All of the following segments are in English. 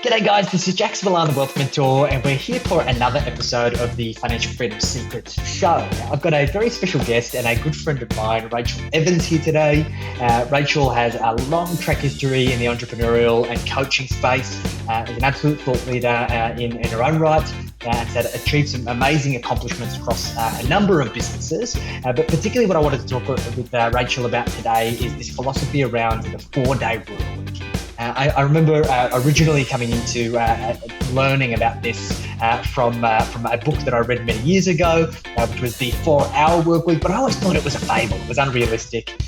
G'day guys, this is Jax Millan, the Wealth Mentor, and we're here for another episode of the Financial Freedom Secrets Show. Now, I've got a very special guest and a good friend of mine, Rachael Evans, here today. Rachael has a long track history in the entrepreneurial and coaching space, is an absolute thought leader in her own right, has achieved some amazing accomplishments across a number of businesses. But particularly what I wanted to talk with Rachael about today is this philosophy around the 4-day rule. I remember originally coming into learning about this from a book that I read many years ago, which was the 4-Hour Workweek, but I always thought it was a fable. It was unrealistic.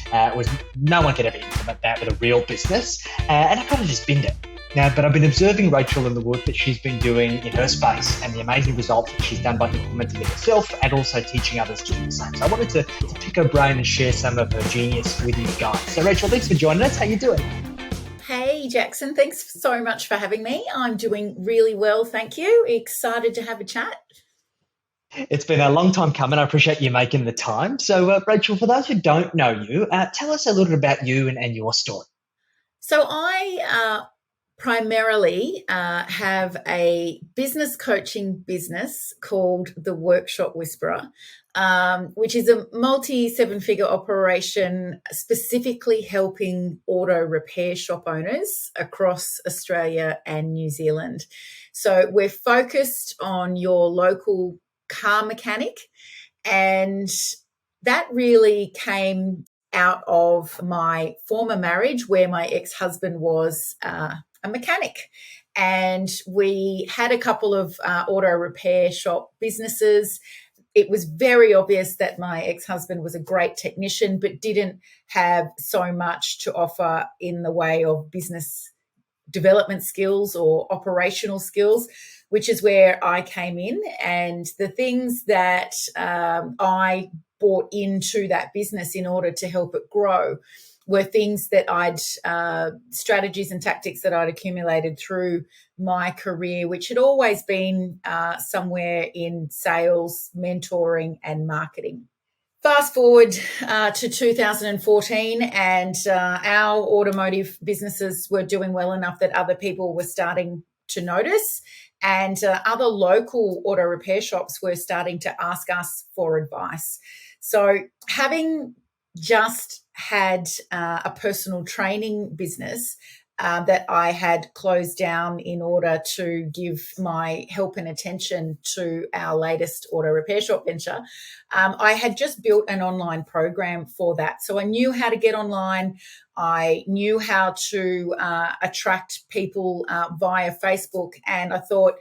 No one could ever implement that with a real business, and I kind of just binned it. But I've been observing Rachael and the work that she's been doing in her space and the amazing results that she's done by implementing it herself and also teaching others to do the same. So I wanted to pick her brain and share some of her genius with you guys. So Rachael, thanks for joining us. How you doing? Hey, Jackson. Thanks so much for having me. I'm doing really well, thank you. Excited to have a chat. It's been a long time coming. I appreciate you making the time. So, Rachael, for those who don't know you, tell us a little bit about you and your story. So I primarily have a business coaching business called The Workshop Whisperer, which is a multi-7-figure operation specifically helping auto repair shop owners across Australia and New Zealand. So we're focused on your local car mechanic, and that really came out of my former marriage where my ex-husband was a mechanic. And we had a couple of auto repair shop businesses. It was very obvious that my ex-husband was a great technician, but didn't have so much to offer in the way of business development skills or operational skills, which is where I came in. And the things that I brought into that business in order to help it grow were things that strategies and tactics that I'd accumulated through my career, which had always been somewhere in sales, mentoring, and marketing. Fast forward to 2014, and our automotive businesses were doing well enough that other people were starting to notice, and other local auto repair shops were starting to ask us for advice. So having just had a personal training business that I had closed down in order to give my help and attention to our latest auto repair shop venture, I had just built an online program for that. So I knew how to get online. I knew how to attract people via Facebook. And I thought,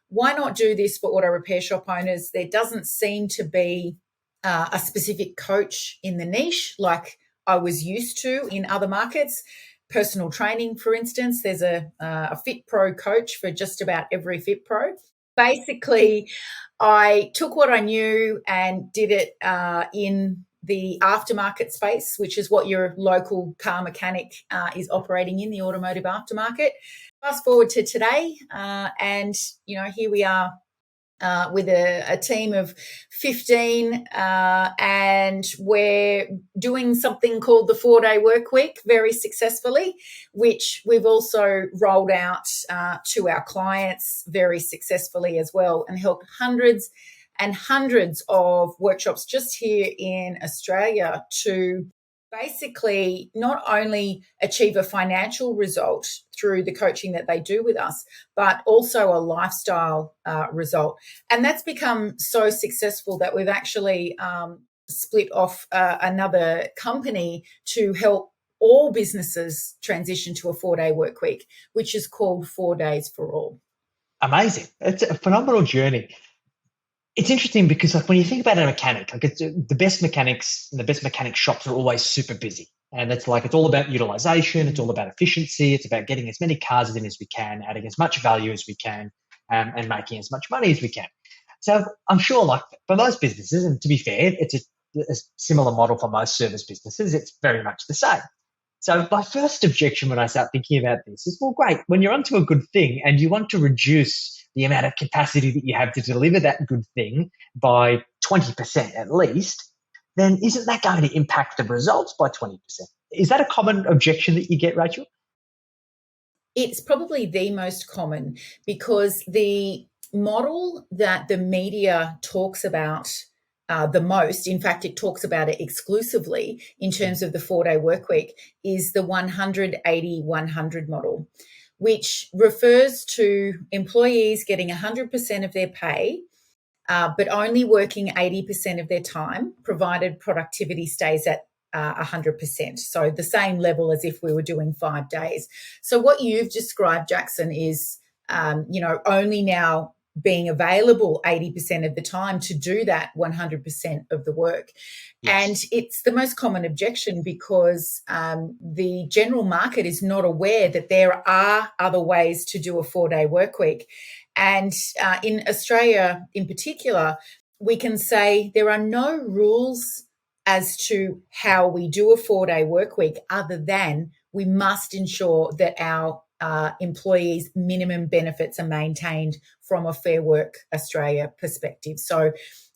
why not do this for auto repair shop owners? There doesn't seem to be a specific coach in the niche like I was used to in other markets. Personal training, for instance, there's a Fit Pro coach for just about every Fit Pro. Basically, I took what I knew and did it in the aftermarket space, which is what your local car mechanic is operating in, the automotive aftermarket. Fast forward to today, and here we are. With a team of 15, and we're doing something called the 4-Day Workweek very successfully, which we've also rolled out to our clients very successfully as well, and helped hundreds and hundreds of workshops just here in Australia to basically not only achieve a financial result through the coaching that they do with us, but also a lifestyle result. And that's become so successful that we've actually split off another company to help all businesses transition to a 4-day work week, which is called 4 Days for All. Amazing. It's a phenomenal journey. It's interesting because when you think about a mechanic, the best mechanics and the best mechanic shops are always super busy. And it's all about utilization. It's all about efficiency. It's about getting as many cars in as we can, adding as much value as we can, and making as much money as we can. So I'm sure for most businesses, and to be fair, it's a similar model for most service businesses. It's very much the same. So my first objection when I start thinking about this is, well, great, when you're onto a good thing and you want to reduce the amount of capacity that you have to deliver that good thing by 20% at least, then isn't that going to impact the results by 20%? Is that a common objection that you get, Rachael? It's probably the most common because the model that the media talks about the most, in fact, it talks about it exclusively in terms of the 4-day work week, is the 100-80-100 model, which refers to employees getting 100% of their pay, but only working 80% of their time, provided productivity stays at 100%. So the same level as if we were doing 5 days. So what you've described, Jackson, is, only now being available 80% of the time to do that 100% of the work. Yes. And it's the most common objection because the general market is not aware that there are other ways to do a 4-day work week. And in Australia in particular, we can say there are no rules as to how we do a 4-day work week, other than we must ensure that our employees' minimum benefits are maintained from a Fair Work Australia perspective, so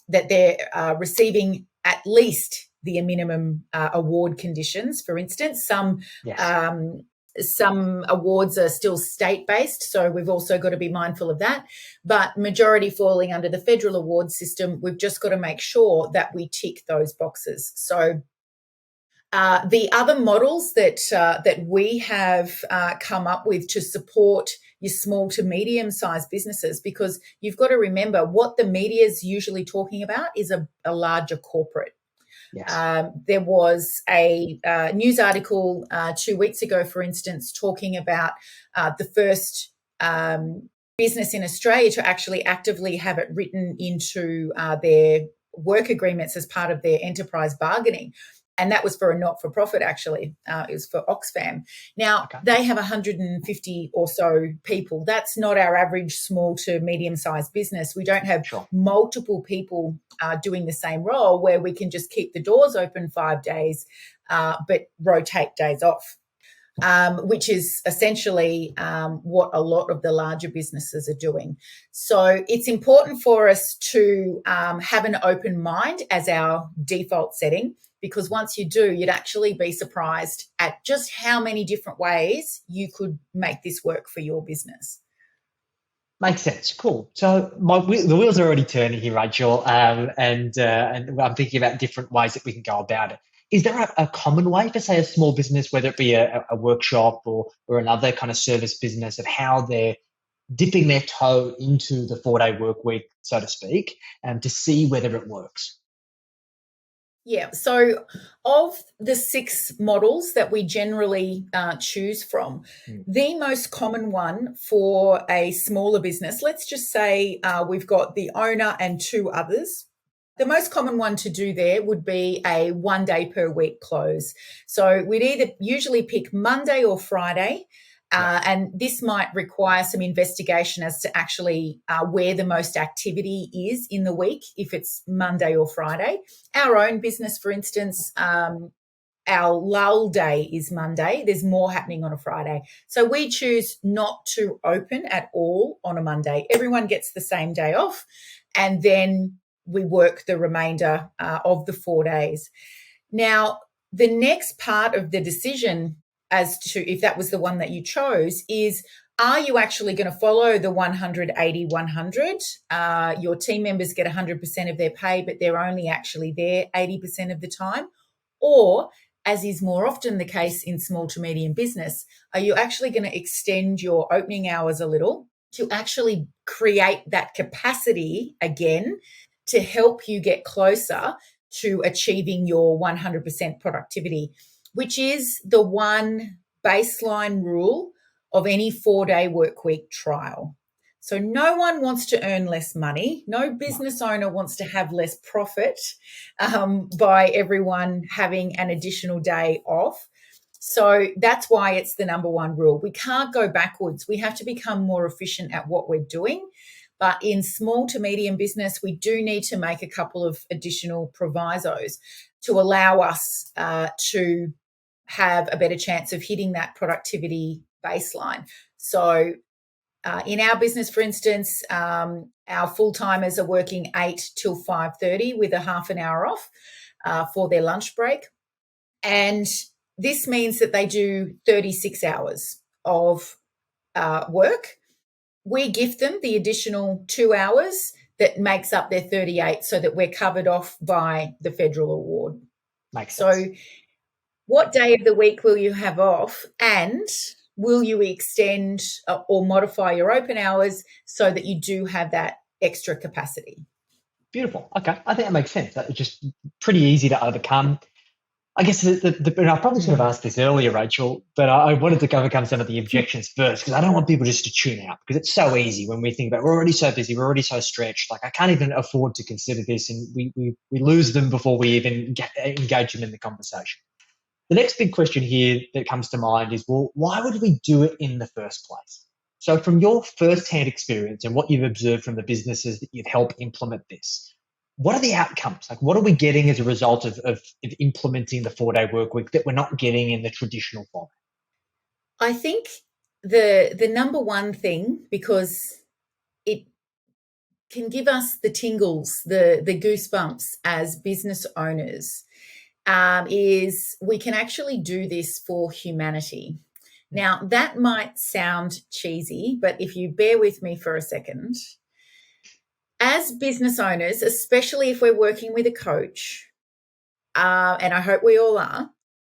that they're receiving at least the minimum award conditions. For instance, some awards are still state-based, so we've also got to be mindful of that. But majority falling under the federal award system, we've just got to make sure that we tick those boxes. So the other models that we have come up with to support your small to medium-sized businesses, because you've got to remember what the media is usually talking about is a larger corporate. Yes. There was a news article 2 weeks ago, for instance, talking about the first business in Australia to actually actively have it written into their work agreements as part of their enterprise bargaining. And that was for a not-for-profit, actually. It was for Oxfam. Now, They have 150 or so people. That's not our average small to medium-sized business. We don't have multiple people doing the same role where we can just keep the doors open 5 days, but rotate days off, which is essentially what a lot of the larger businesses are doing. So it's important for us to have an open mind as our default setting, because once you do, you'd actually be surprised at just how many different ways you could make this work for your business. Makes sense. Cool. So the wheels are already turning here, Rachael, and I'm thinking about different ways that we can go about it. Is there a common way for, say, a small business, whether it be a workshop or another kind of service business, of how they're dipping their toe into the 4-day work week, so to speak, to see whether it works? Yeah, so of the 6 models that we generally choose from, the most common one for a smaller business, let's just say we've got the owner and 2 others. The most common one to do there would be a 1 day per week close. So we'd either usually pick Monday or Friday. And this might require some investigation as to actually where the most activity is in the week, if it's Monday or Friday. Our own business, for instance, our lull day is Monday. There's more happening on a Friday. So we choose not to open at all on a Monday. Everyone gets the same day off, and then we work the remainder of the 4 days. Now, the next part of the decision as to if that was the one that you chose is, are you actually going to follow the 100-80-100? Your team members get 100% of their pay, but they're only actually there 80% of the time. Or, as is more often the case in small to medium business, are you actually going to extend your opening hours a little to actually create that capacity again to help you get closer to achieving your 100% productivity, which is the one baseline rule of any 4-day work week trial. So no one wants to earn less money. No business owner wants to have less profit by everyone having an additional day off. So that's why it's the number one rule. We can't go backwards. We have to become more efficient at what we're doing. But in small to medium business, we do need to make a couple of additional provisos to allow us to have a better chance of hitting that productivity baseline. So in our business, for instance, our full-timers are working 8 till 5:30 with a half an hour off for their lunch break. And this means that they do 36 hours of work, we gift them the additional 2 hours that makes up their 38 so that we're covered off by the federal award. Makes So sense. what day of the week will you have off, and will you extend or modify your open hours so that you do have that extra capacity? Beautiful. Okay. I think that makes sense. That's just pretty easy to overcome. I guess and I probably should have asked this earlier, Rachael, but I wanted to overcome some of the objections first because I don't want people just to tune out because it's so easy when we think about we're already so busy, we're already so stretched. Like I can't even afford to consider this, and we lose them before we even engage them in the conversation. The next big question here that comes to mind is, well, why would we do it in the first place? So from your first-hand experience and what you've observed from the businesses that you've helped implement this, what are the outcomes? Like, what are we getting as a result of implementing the 4-day work week that we're not getting in the traditional format? I think the number one thing, because it can give us the tingles, the goosebumps as business owners, is we can actually do this for humanity. Now, that might sound cheesy, but if you bear with me for a second, as business owners, especially if we're working with a coach, and I hope we all are,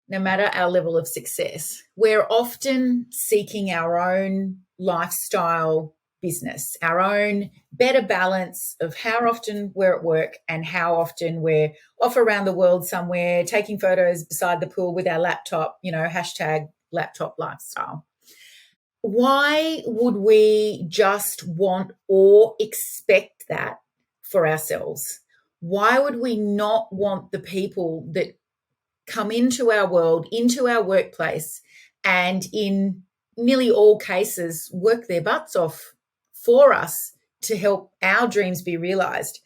no matter our level of success, we're often seeking our own lifestyle business, our own better balance of how often we're at work and how often we're off around the world somewhere, taking photos beside the pool with our laptop, hashtag laptop lifestyle. Why would we just want or expect that for ourselves? Why would we not want the people that come into our world, into our workplace, and in nearly all cases work their butts off for us to help our dreams be realized,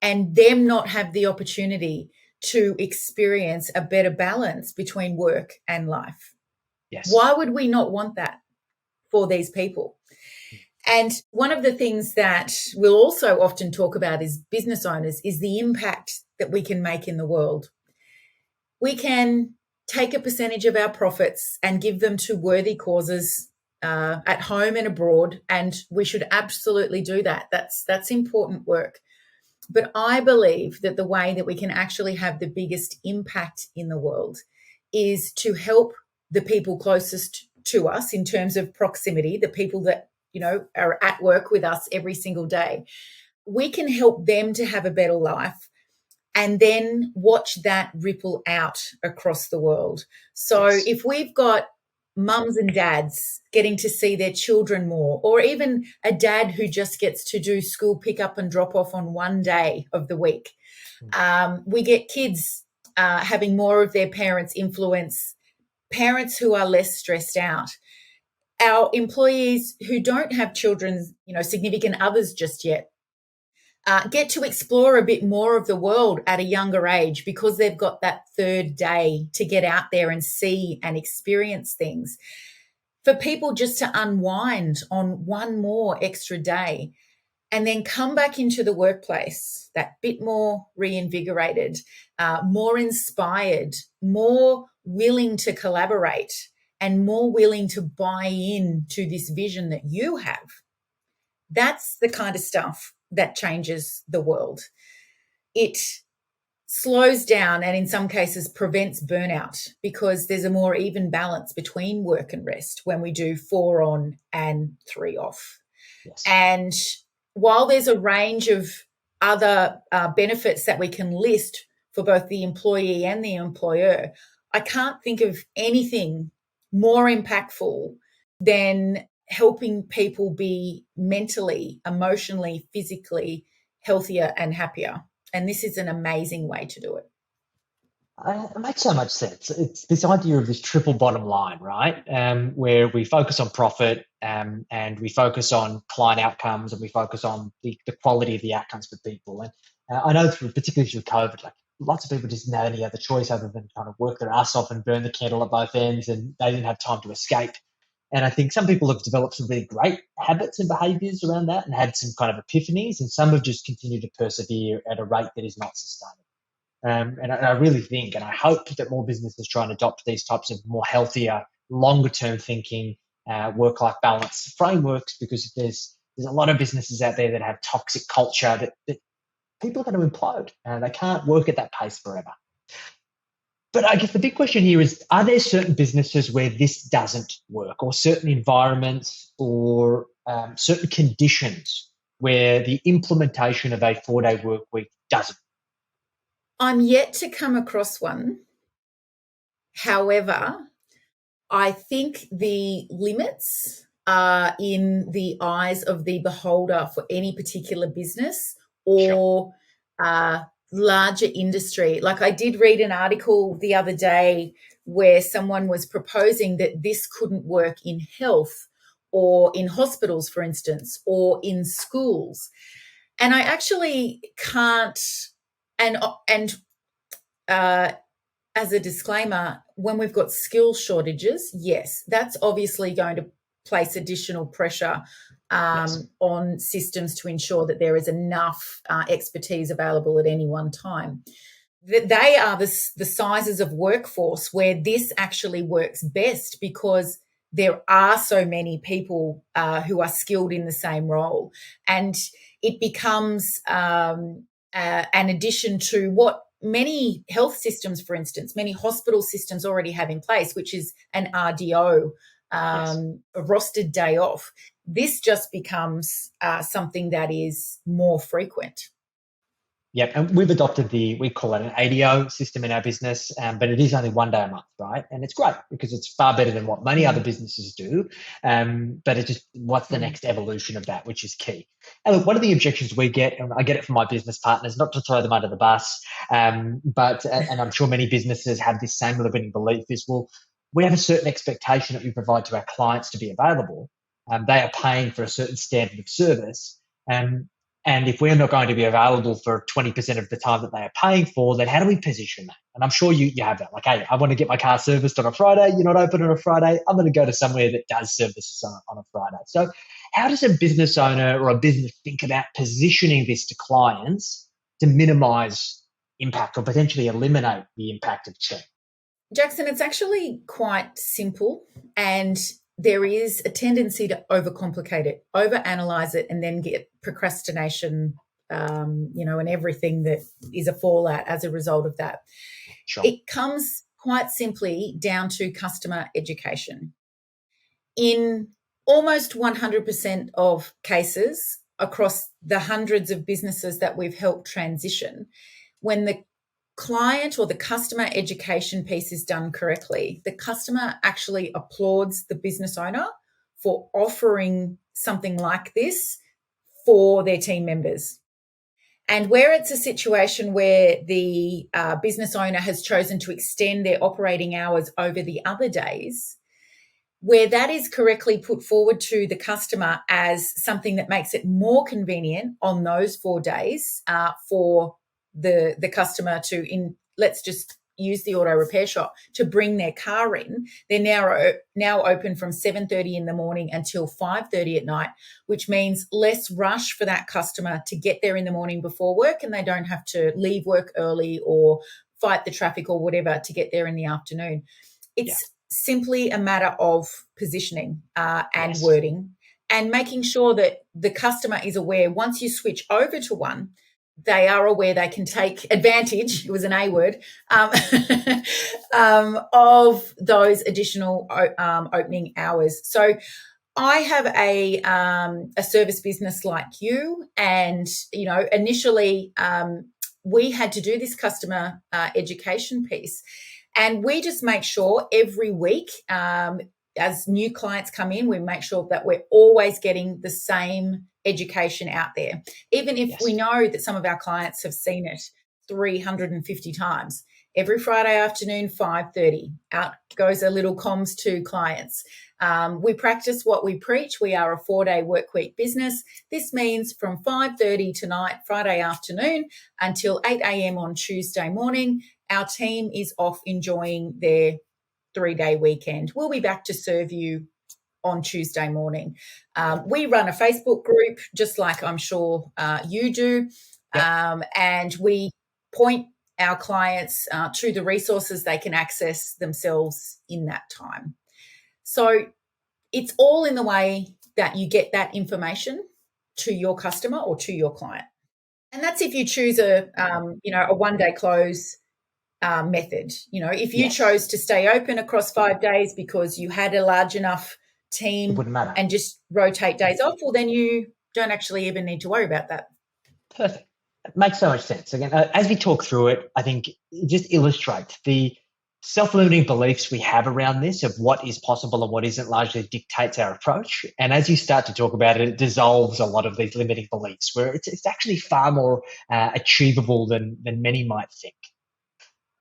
and them not have the opportunity to experience a better balance between work and life? Yes. Why would we not want that for these people? And one of the things that we'll also often talk about as business owners is the impact that we can make in the world. We can take a percentage of our profits and give them to worthy causes at home and abroad, and we should absolutely do that. That's important work. But I believe that the way that we can actually have the biggest impact in the world is to help the people closest to us in terms of proximity, the people that are at work with us every single day. We can help them to have a better life and then watch that ripple out across the world. So Yes. if we've got mums and dads getting to see their children more, or even a dad who just gets to do school pickup and drop off on one day of the week, we get kids having more of their parents' influence, parents who are less stressed out, our employees who don't have children, significant others just yet, get to explore a bit more of the world at a younger age because they've got that third day to get out there and see and experience things. For people just to unwind on one more extra day and then come back into the workplace that bit more reinvigorated, more inspired, more willing to collaborate, and more willing to buy in to this vision that you have. That's the kind of stuff that changes the world. It slows down and in some cases prevents burnout because there's a more even balance between work and rest when we do 4 on and 3 off. Yes. And while there's a range of other benefits that we can list for both the employee and the employer, I can't think of anything more impactful than helping people be mentally, emotionally, physically healthier and happier. And this is an amazing way to do it. It makes so much sense. It's this idea of this triple bottom line, right? Where we focus on profit and we focus on client outcomes and we focus on the quality of the outcomes for people. And I know particularly through COVID, like lots of people just didn't have any other choice other than kind of work their ass off and burn the candle at both ends, and they didn't have time to escape. And I think some people have developed some really great habits and behaviors around that and had some kind of epiphanies, and some have just continued to persevere at a rate that is not sustainable. And I really think, and I hope that more businesses try and adopt these types of more healthier, longer term thinking, work-life balance frameworks, because there's a lot of businesses out there that have toxic culture that people are going to implode. They can't work at that pace forever. But I guess the big question here is, are there certain businesses where this doesn't work, or certain environments, or certain conditions where the implementation of a 4-day work week doesn't? I'm yet to come across one. However, I think the limits are in the eyes of the beholder for any particular business Sure. or larger industry. Like, I did read an article the other day where someone was proposing that this couldn't work in health or in hospitals, for instance, or in schools. And I actually can't, and as a disclaimer, when we've got skill shortages, yes, that's obviously going to place additional pressure on systems to ensure that there is enough expertise available at any one time. They are the sizes of workforce where this actually works best, because there are so many people who are skilled in the same role, and it becomes an addition to what many health systems, for instance, many hospital systems already have in place, which is an RDO, a rostered day off. This just becomes something that is more frequent. Yep, and we've adopted we call it an ADO system in our business, but it is only 1 day a month, right? And it's great because it's far better than what many other businesses do. But it just, what's the next evolution of that, which is key. And look, one of the objections we get, and I get it from my business partners, not to throw them under the bus, but and I'm sure many businesses have this same limiting belief, is, well, we have a certain expectation that we provide to our clients to be available. They are paying for a certain standard of service. And if we're not going to be available for 20% of the time that they are paying for, then how do we position that? And I'm sure you have that. Like, hey, I want to get my car serviced on a Friday. You're not open on a Friday. I'm going to go to somewhere that does services on a Friday. So how does a business owner or a business think about positioning this to clients to minimize impact or potentially eliminate the impact of change? Jackson, it's actually quite simple, and there is a tendency to overcomplicate it, overanalyze it, and then get procrastination, and everything that is a fallout as a result of that. Sure. It comes quite simply down to customer education. In almost 100% of cases across the hundreds of businesses that we've helped transition, when the client or the customer education piece is done correctly, the customer actually applauds the business owner for offering something like this for their team members. And where it's a situation where the business owner has chosen to extend their operating hours over the other days, where that is correctly put forward to the customer as something that makes it more convenient on those 4 days for the customer let's just use the auto repair shop to bring their car in. They're now open from 7:30 in the morning until 5:30 at night, which means less rush for that customer to get there in the morning before work, and they don't have to leave work early or fight the traffic or whatever to get there in the afternoon. It's simply a matter of positioning and wording, and making sure that the customer is aware, once you switch over to one, they are aware they can take advantage, it was an A word, of those additional opening hours. So I have a service business like you, and, initially we had to do this customer education piece. And we just make sure every week, as new clients come in, we make sure that we're always getting the same education out there. Even if we know that some of our clients have seen it 350 times. Every Friday afternoon, 5:30, out goes a little comms to clients. We practice what we preach. We are a 4-day work week business. This means from 5:30 tonight, Friday afternoon, until 8 a.m. on Tuesday morning, our team is off enjoying their 3-day weekend. We'll be back to serve you on Tuesday morning. We run a Facebook group, just like I'm sure you do, and we point our clients to the resources they can access themselves in that time. So it's all in the way that you get that information to your customer or to your client. And that's if you choose a one-day close method. If you chose to stay open across 5 days because you had a large enough team, it wouldn't matter, and just rotate days off, well, then you don't actually even need to worry about that. Perfect. It makes so much sense. Again, as we talk through it, I think it just illustrates the self-limiting beliefs we have around this of what is possible and what isn't largely dictates our approach. And as you start to talk about it, it dissolves a lot of these limiting beliefs where it's actually far more achievable than many might think.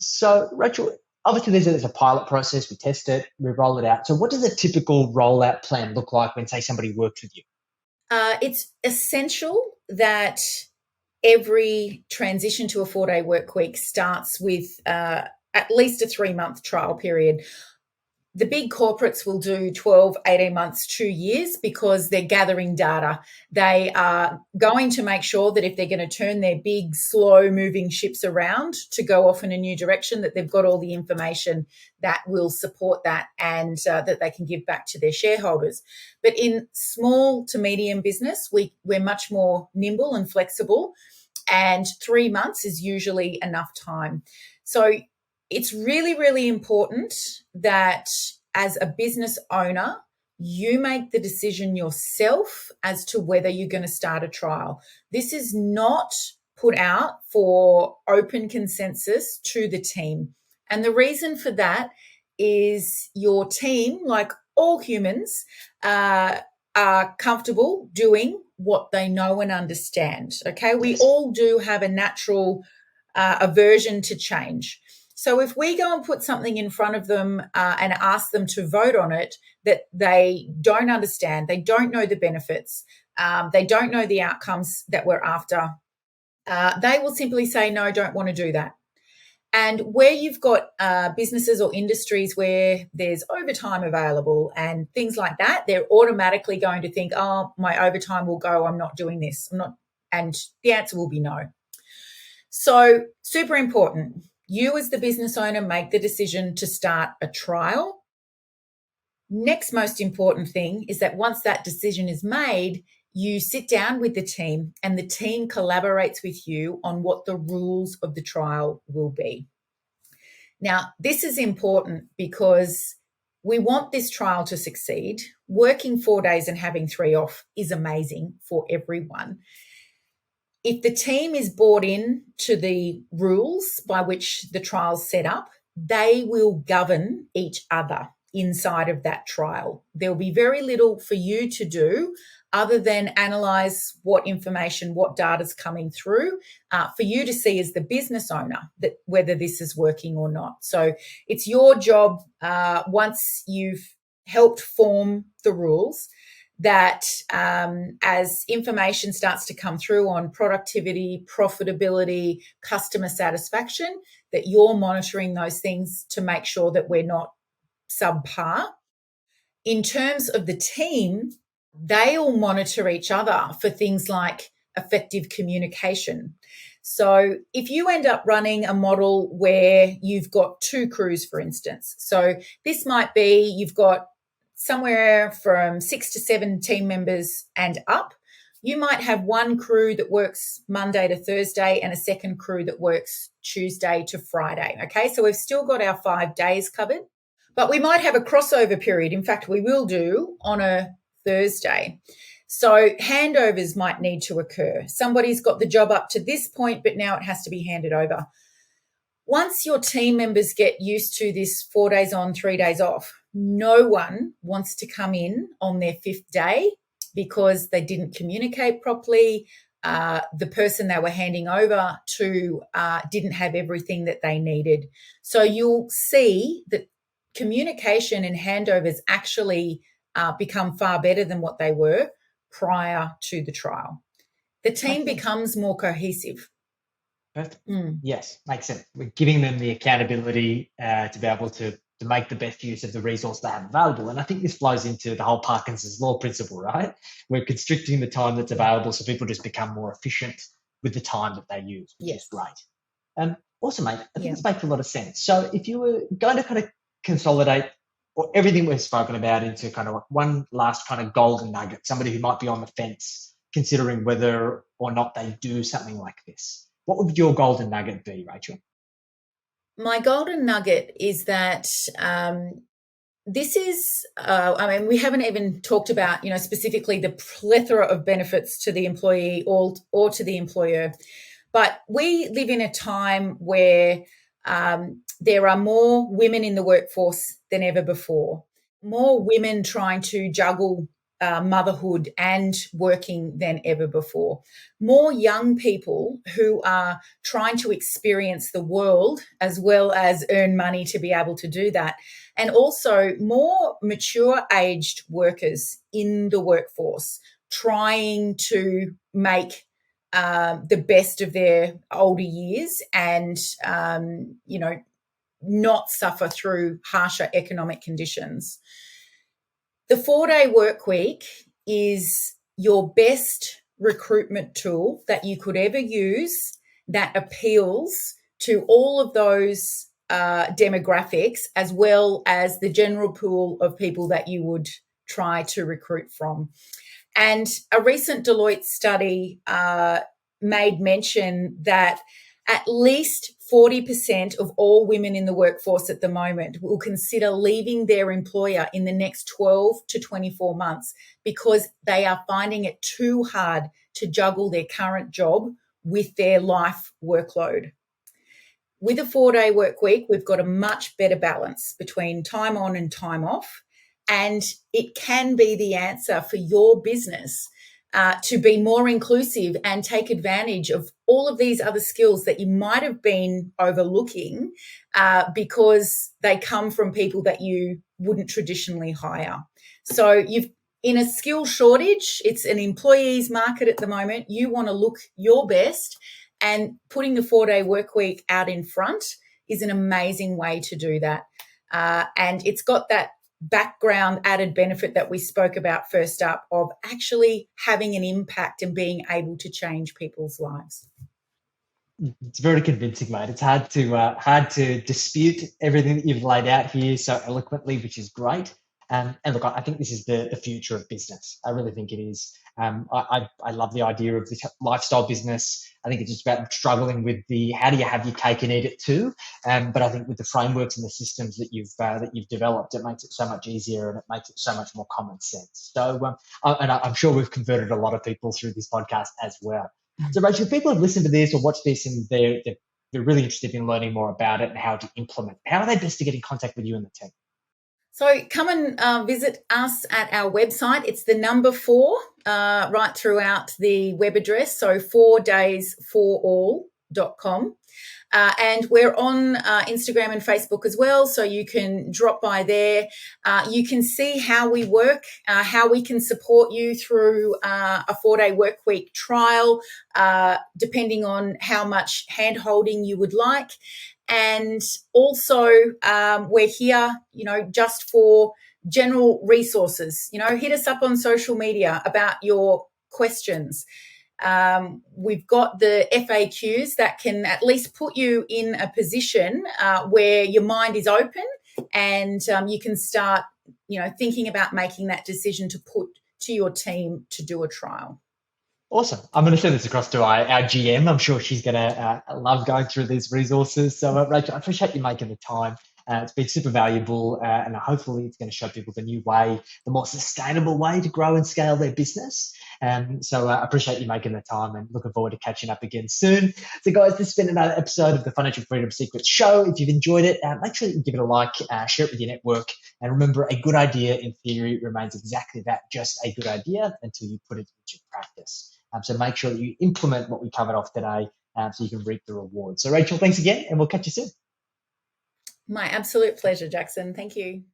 So, Rachael, obviously there's a pilot process. We test it, we roll it out. So what does a typical rollout plan look like when, say, somebody works with you? It's essential that every transition to a 4-day work week starts with at least a 3-month trial period. The big corporates will do 12, 18 months, 2 years because they're gathering data. They are going to make sure that if they're going to turn their big, slow-moving ships around to go off in a new direction, that they've got all the information that will support that and that they can give back to their shareholders. But in small to medium business, we're much more nimble and flexible, and 3 months is usually enough time. So it's really, really important that as a business owner, you make the decision yourself as to whether you're going to start a trial. This is not put out for open consensus to the team. And the reason for that is your team, like all humans, are comfortable doing what they know and understand. Okay, we all do have a natural aversion to change. So if we go and put something in front of them and ask them to vote on it that they don't understand, they don't know the benefits, they don't know the outcomes that we're after, they will simply say, no, don't want to do that. And where you've got businesses or industries where there's overtime available and things like that, they're automatically going to think, oh, my overtime will go, I'm not doing this. And the answer will be no. So super important. You as the business owner make the decision to start a trial. Next most important thing is that once that decision is made, you sit down with the team and the team collaborates with you on what the rules of the trial will be. Now, this is important because we want this trial to succeed. Working 4 days and having 3 off is amazing for everyone. If the team is bought in to the rules by which the trial's set up, they will govern each other inside of that trial. There'll be very little for you to do other than analyze what information, what data's coming through for you to see as the business owner that whether this is working or not. So it's your job once you've helped form the rules that as information starts to come through on productivity, profitability, customer satisfaction, that you're monitoring those things to make sure that we're not subpar. In terms of the team, they'll monitor each other for things like effective communication. So if you end up running a model where you've got 2 crews, for instance, so this might be you've got somewhere from 6 to 7 team members and up. You might have one crew that works Monday to Thursday and a second crew that works Tuesday to Friday. Okay, so we've still got our 5 days covered, but we might have a crossover period. In fact, we will do on a Thursday. So handovers might need to occur. Somebody's got the job up to this point, but now it has to be handed over. Once your team members get used to this 4 days on, 3 days off, no one wants to come in on their 5th day because they didn't communicate properly. The person they were handing over to didn't have everything that they needed. So you'll see that communication and handovers actually become far better than what they were prior to the trial. The team becomes more cohesive. Perfect. Yes, makes sense. We're giving them the accountability to be able to make the best use of the resource they have available. And I think this flows into the whole Parkinson's law principle, right? We're constricting the time that's available so people just become more efficient with the time that they use, which is great. Awesome, mate. I think this makes a lot of sense. So if you were going to kind of consolidate or everything we've spoken about into kind of like one last kind of golden nugget, somebody who might be on the fence considering whether or not they do something like this, what would your golden nugget be, Rachael? My golden nugget is that this is, we haven't even talked about, specifically the plethora of benefits to the employee or to the employer. But we live in a time where there are more women in the workforce than ever before, more women trying to juggle motherhood and working than ever before, more young people who are trying to experience the world as well as earn money to be able to do that, and also more mature aged workers in the workforce trying to make the best of their older years and, not suffer through harsher economic conditions. The 4-day work week is your best recruitment tool that you could ever use that appeals to all of those demographics, as well as the general pool of people that you would try to recruit from. And a recent Deloitte study made mention that at least 40% of all women in the workforce at the moment will consider leaving their employer in the next 12 to 24 months because they are finding it too hard to juggle their current job with their life workload. With a 4-day work week, we've got a much better balance between time on and time off, and it can be the answer for your business to be more inclusive and take advantage of all of these other skills that you might have been overlooking because they come from people that you wouldn't traditionally hire. So you've in a skill shortage, it's an employees market at the moment. You want to look your best, and putting the 4-day work week out in front is an amazing way to do that. And it's got that background added benefit that we spoke about first up of actually having an impact and being able to change people's lives. It's very convincing, mate. It's hard to dispute everything that you've laid out here so eloquently, which is great. And look, I think this is the future of business. I really think it is. I love the idea of this lifestyle business. I think it's just about struggling with the how do you have your cake and eat it too. But I think with the frameworks and the systems that you've developed, it makes it so much easier and it makes it so much more common sense. So, and I'm sure we've converted a lot of people through this podcast as well. So, Rachael, if people have listened to this or watched this and they're really interested in learning more about it and how to implement, how are they best to get in contact with you and the team? So come and visit us at our website. It's the number 4 right throughout the web address. So 4daysforall.com. And we're on Instagram and Facebook as well. So you can drop by there. You can see how we work, how we can support you through a 4-day work week trial, depending on how much hand holding you would like. And also we're here, just for general resources. Hit us up on social media about your questions. We've got the FAQs that can at least put you in a position where your mind is open and you can start, thinking about making that decision to put to your team to do a trial. Awesome. I'm going to send this across to our GM. I'm sure she's going to love going through these resources. So, Rachael, I appreciate you making the time. It's been super valuable, and hopefully it's going to show people the new way, the more sustainable way to grow and scale their business. So I appreciate you making the time and looking forward to catching up again soon. So, guys, this has been another episode of the Financial Freedom Secrets Show. If you've enjoyed it, make sure that you give it a like, share it with your network, and remember, a good idea in theory remains exactly that, just a good idea until you put it into practice. So make sure that you implement what we covered off today so you can reap the rewards. So, Rachael, thanks again, and we'll catch you soon. My absolute pleasure, Jackson. Thank you.